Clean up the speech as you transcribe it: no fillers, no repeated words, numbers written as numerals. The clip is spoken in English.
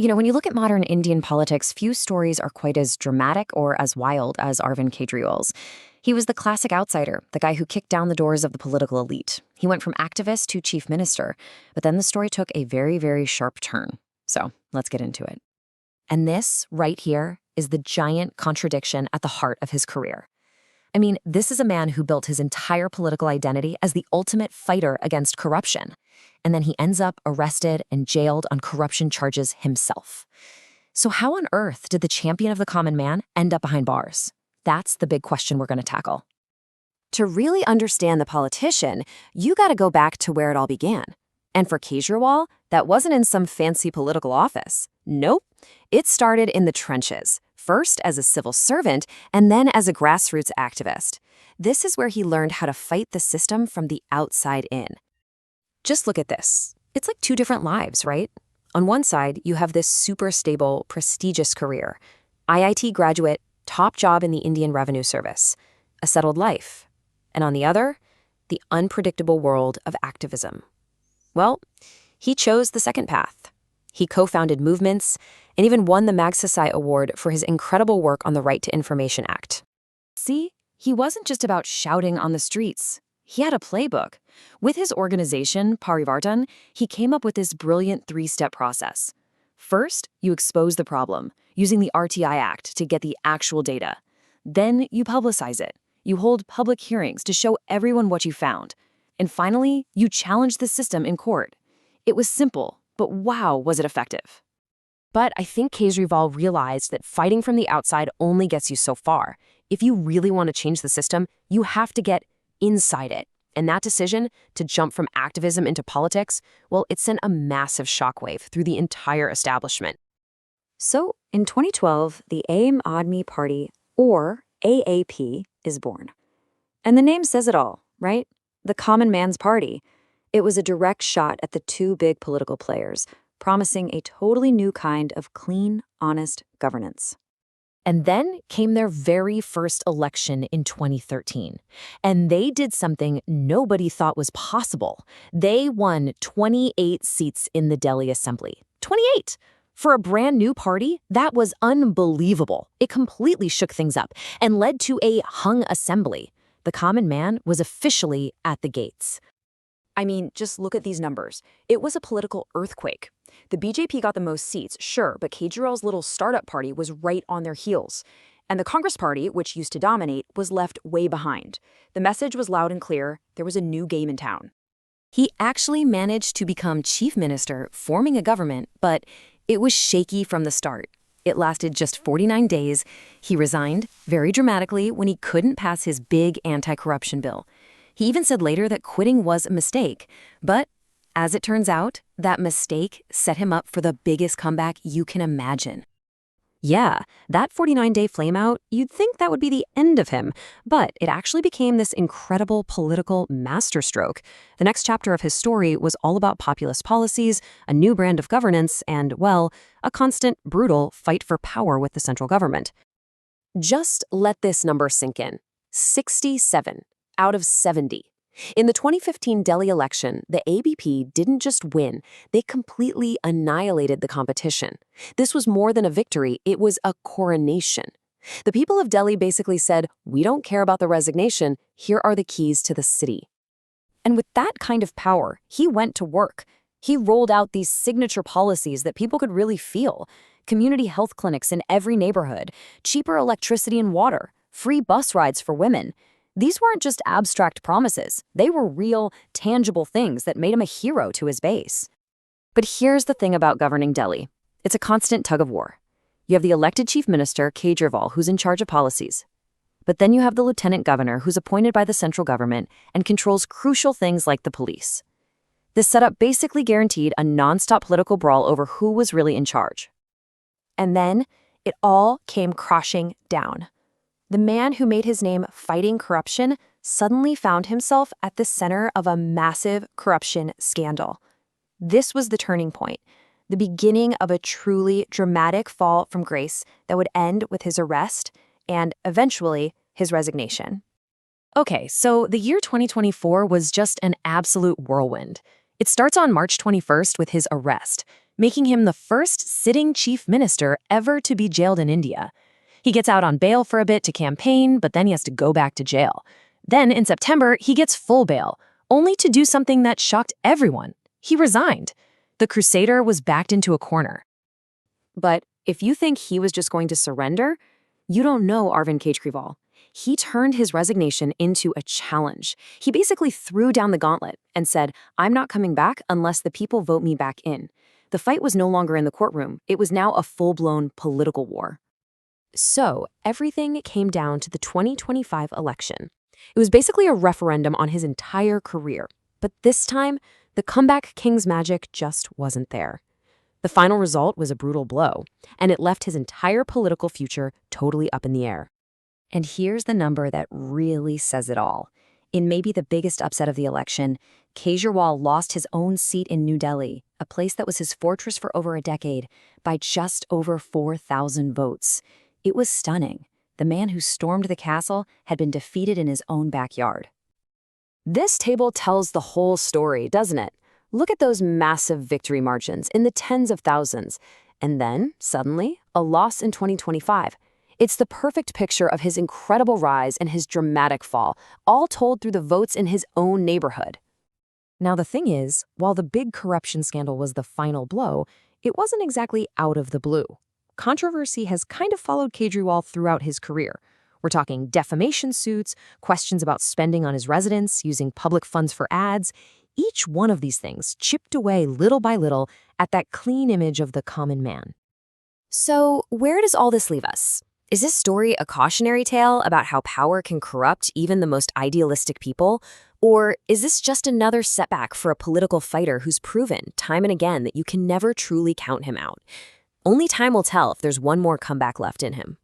When you look at modern Indian politics, few stories are quite as dramatic or as wild as Arvind Kejriwal's. He was the classic outsider, the guy who kicked down the doors of the political elite. He went from activist to chief minister, but then the story took a very, very sharp turn. So let's get into it. And this, right here, is the giant contradiction at the heart of his career. I mean, this is a man who built his entire political identity as the ultimate fighter against corruption. And then he ends up arrested and jailed on corruption charges himself. So how on earth did the champion of the common man end up behind bars? That's the big question we're going to tackle. To really understand the politician, you got to go back to where it all began. And for Kejriwal, that wasn't in some fancy political office. Nope. It started in the trenches, first as a civil servant and then as a grassroots activist. This is where he learned how to fight the system from the outside in. Just look at this. It's like two different lives, right? On one side, you have this super stable, prestigious career. IIT graduate, top job in the Indian Revenue Service, a settled life. And on the other, the unpredictable world of activism. Well, he chose the second path. He co-founded movements and even won the Magsaysay Award for his incredible work on the Right to Information Act. See, he wasn't just about shouting on the streets. He had a playbook. With his organization, Parivartan, he came up with this brilliant three-step process. First, you expose the problem, using the RTI Act to get the actual data. Then you publicize it. You hold public hearings to show everyone what you found. And finally, you challenge the system in court. It was simple, but wow, was it effective. But I think Kejriwal realized that fighting from the outside only gets you so far. If you really want to change the system, you have to get inside it. And that decision to jump from activism into politics, well, it sent a massive shockwave through the entire establishment. So, in 2012, the Aam Aadmi Party, or AAP, is born. And the name says it all, right? The common man's party. It was a direct shot at the two big political players, promising a totally new kind of clean, honest governance. And then came their very first election in 2013. And they did something nobody thought was possible. They won 28 seats in the Delhi Assembly. 28! For a brand new party, that was unbelievable. It completely shook things up and led to a hung assembly. The common man was officially at the gates. I mean, just look at these numbers. It was a political earthquake. The BJP got the most seats, sure, but Kejriwal's little startup party was right on their heels. And the Congress Party, which used to dominate, was left way behind. The message was loud and clear. There was a new game in town. He actually managed to become chief minister, forming a government, but it was shaky from the start. It lasted just 49 days. He resigned, very dramatically, when he couldn't pass his big anti-corruption bill. He even said later that quitting was a mistake. But as it turns out, that mistake set him up for the biggest comeback you can imagine. Yeah, that 49-day flameout, you'd think that would be the end of him, but it actually became this incredible political masterstroke. The next chapter of his story was all about populist policies, a new brand of governance, and, well, a constant, brutal fight for power with the central government. Just let this number sink in. 67 out of 70. In the 2015 Delhi election, the ABP didn't just win, they completely annihilated the competition. This was more than a victory, it was a coronation. The people of Delhi basically said, "We don't care about the resignation, here are the keys to the city." And with that kind of power, he went to work. He rolled out these signature policies that people could really feel. Community health clinics in every neighborhood, cheaper electricity and water, free bus rides for women. These weren't just abstract promises. They were real, tangible things that made him a hero to his base. But here's the thing about governing Delhi. It's a constant tug of war. You have the elected chief minister, Kejriwal, who's in charge of policies. But then you have the lieutenant governor, who's appointed by the central government and controls crucial things like the police. This setup basically guaranteed a nonstop political brawl over who was really in charge. And then it all came crashing down. The man who made his name fighting corruption suddenly found himself at the center of a massive corruption scandal. This was the turning point, the beginning of a truly dramatic fall from grace that would end with his arrest and, eventually, his resignation. Okay, so the year 2024 was just an absolute whirlwind. It starts on March 21st with his arrest. making him the first sitting chief minister ever to be jailed in India. He gets out on bail for a bit to campaign, but then he has to go back to jail. Then, in September, he gets full bail, only to do something that shocked everyone. He resigned. The Crusader was backed into a corner. But if you think he was just going to surrender, you don't know Arvind Kejriwal. He turned his resignation into a challenge. He basically threw down the gauntlet and said, "I'm not coming back unless the people vote me back in." The fight was no longer in the courtroom. It was now a full-blown political war. So, everything came down to the 2025 election. It was basically a referendum on his entire career. But this time, the comeback king's magic just wasn't there. The final result was a brutal blow, and it left his entire political future totally up in the air. And here's the number that really says it all. In maybe the biggest upset of the election, Kejriwal lost his own seat in New Delhi, a place that was his fortress for over a decade, by just over 4,000 votes. It was stunning. The man who stormed the castle had been defeated in his own backyard. This table tells the whole story, doesn't it? Look at those massive victory margins in the tens of thousands. And then, suddenly, a loss in 2025. It's the perfect picture of his incredible rise and his dramatic fall, all told through the votes in his own neighborhood. Now, the thing is, while the big corruption scandal was the final blow, it wasn't exactly out of the blue. Controversy has kind of followed Kejriwal throughout his career. We're talking defamation suits, questions about spending on his residence, using public funds for ads. Each one of these things chipped away little by little at that clean image of the common man. So, where does all this leave us? Is this story a cautionary tale about how power can corrupt even the most idealistic people? Or is this just another setback for a political fighter who's proven time and again that you can never truly count him out? Only time will tell if there's one more comeback left in him.